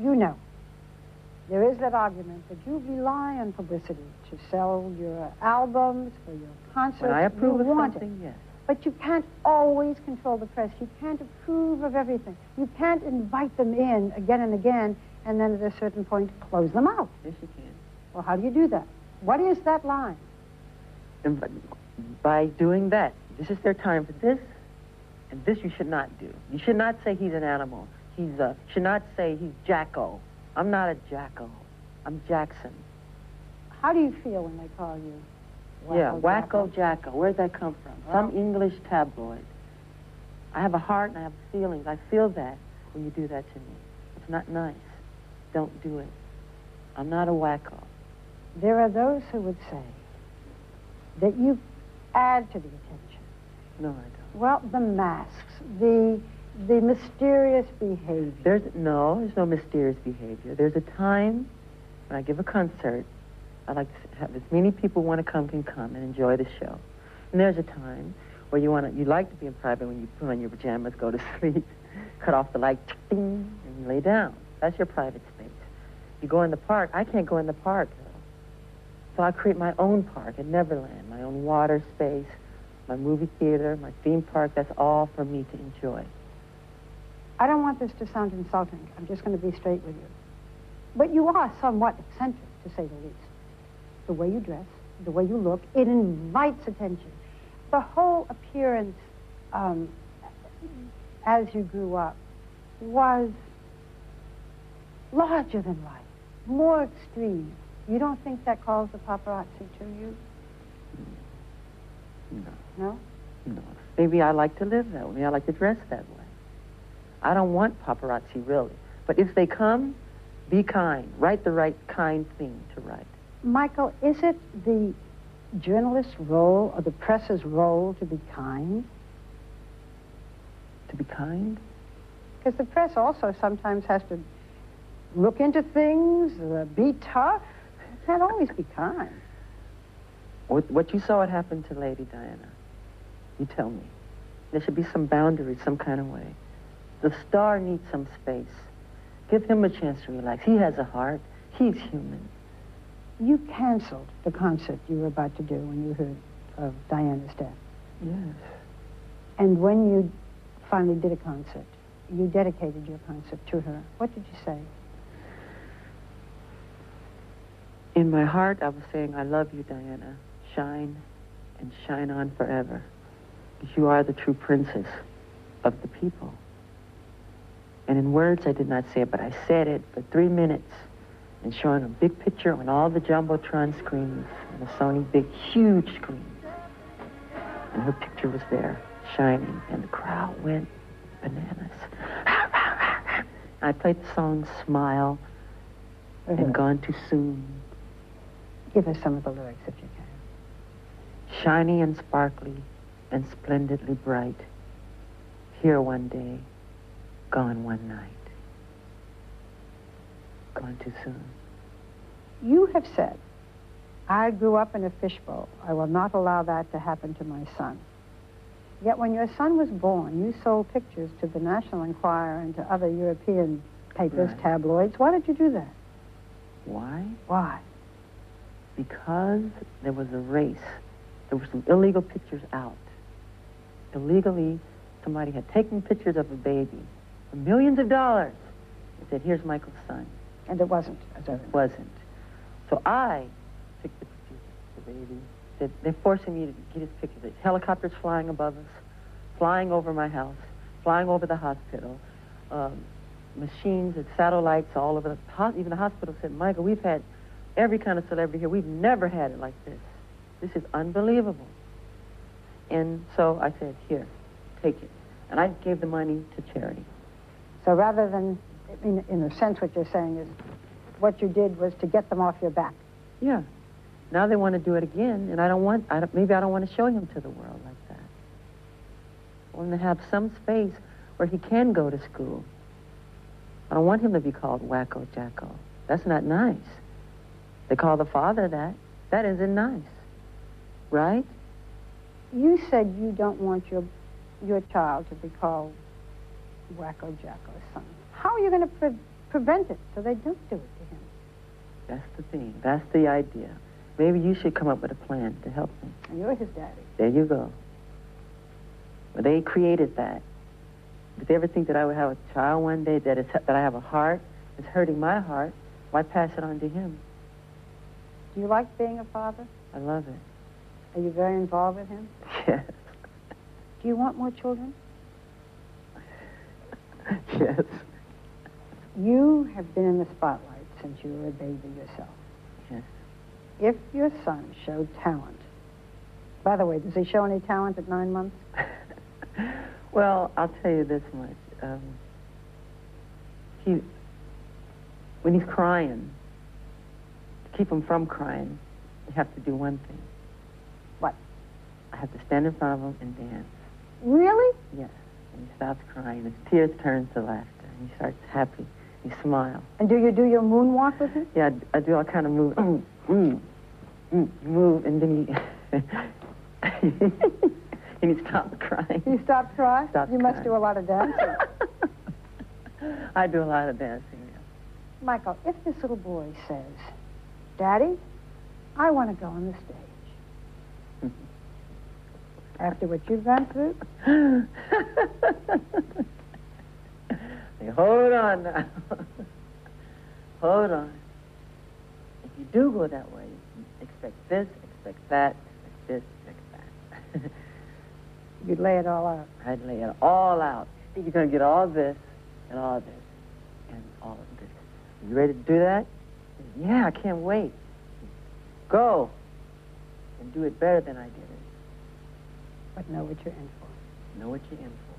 You know, there is that argument that you rely on publicity to sell your albums, for your concerts. When I approve of want something, yes. But you can't always control the press. You can't approve of everything. You can't invite them in again and again, and then at a certain point close them out. Yes, you can. Well, how do you do that? What is that line? And by doing that, this is their time for this, and this you should not do. You should not say he's an animal. Should not say he's Jacko. I'm not a Jacko. I'm Jackson. How do you feel when they call you Wacko Jacko? Where'd that come from? Well, some English tabloid. I have a heart and I have feelings. I feel that when you do that to me. It's not nice. Don't do it. I'm not a wacko. There are those who would say that you add to the attention. No, I don't. Well, the masks, the mysterious behavior. There's no mysterious behavior. There's a time when I give a concert, I like to have as many people want to come can come and enjoy the show. And there's a time where you like to be in private when you put on your pajamas, go to sleep, cut off the light, ding, and you lay down. That's your private space. You go in the park. I can't go in the park, though. So I create my own park at Neverland, my own water space, my movie theater, my theme park. That's all for me to enjoy. I don't want this to sound insulting. I'm just going to be straight with you. But you are somewhat eccentric, to say the least. The way you dress, the way you look, it invites attention. The whole appearance, as you grew up, was larger than life, more extreme. You don't think that calls the paparazzi to you? No. No? No. Maybe I like to live that way. Maybe I like to dress that way. I don't want paparazzi, really. But if they come, be kind. Write the right kind thing to write. Michael, is it the journalist's role or the press's role to be kind? To be kind? Because the press also sometimes has to look into things, be tough. It can't always be kind. What you saw what happened to Lady Diana, you tell me. There should be some boundaries, some kind of way. The star needs some space. Give him a chance to relax. He has a heart. He's human. You canceled the concert you were about to do when you heard of Diana's death. Yes. And when you finally did a concert, you dedicated your concert to her. What did you say? In my heart, I was saying, I love you, Diana. Shine and shine on forever. Because you are the true princess of the people. And in words, I did not say it, but I said it for 3 minutes and showing a big picture on all the Jumbotron screens and the Sony big, huge screens. And her picture was there, shining, and the crowd went bananas. I played the song Smile and Gone Too Soon. Give us some of the lyrics if you can. Shiny and sparkly and splendidly bright. Here one day, gone one night. Gone too soon. You have said, I grew up in a fishbowl. I will not allow that to happen to my son. Yet when your son was born, you sold pictures to the National Enquirer and to other European papers, Right. tabloids. Why did you do that? Why? Why? Because there was a race. There were some illegal pictures out. Illegally, somebody had taken pictures of a baby for millions of dollars and said, here's Michael's son. And it wasn't, as I It wasn't. So I took the pictures of the baby. Said, they're forcing me to get his pictures. There's helicopters flying above us, flying over my house, flying over the hospital, machines and satellites all over the even the hospital said, Michael, we've had every kind of celebrity here. We've never had it like this. This is unbelievable. And so I said, here, take it. And I gave the money to charity. So rather than, in a sense, what you're saying is what you did was to get them off your back. Yeah. Now they want to do it again, and maybe I don't want to show him to the world like that. I want him to have some space where he can go to school. I don't want him to be called Wacko Jacko. That's not nice. They call the father that. That isn't nice. Right? You said you don't want your child to be called Wacko Jacko's son. How are you going to prevent it so they don't do it to him. That's the thing. That's the idea. Maybe you should come up with a plan to help me. And you're his daddy. There you go. Well, they created that. Did they ever think that I would have a child one day that I have a heart that's hurting my heart? Why pass it on to him? Do you like being a father? I love it. Are you very involved with him? Yes. Do you want more children? Yes. You have been in the spotlight since you were a baby yourself. Yes. If your son showed talent, by the way, does he show any talent at 9 months? Well, I'll tell you this much. When he's crying, to keep him from crying, you have to do one thing. What? I have to stand in front of him and dance. Really? Yes. And he stops crying. His tears turn to laughter. And he starts happy. He smiles. And do you do your moonwalk with him? Yeah, I do all kind of move. Move, and then and he stops crying. He stops crying? Stops You must crying. do a lot of dancing. I do a lot of dancing, yeah. Michael, if this little boy says, Daddy, I want to go on the stage. After what you've gone through? Hey, hold on now. Hold on. If you do go that way, expect this, expect that, expect this, expect that. You'd lay it all out. I'd lay it all out. You're going to get all this, and all this, and all of this. You ready to do that? Yeah, I can't wait. Go. And do it better than I did it. But know what you're in for. Know what you're in for.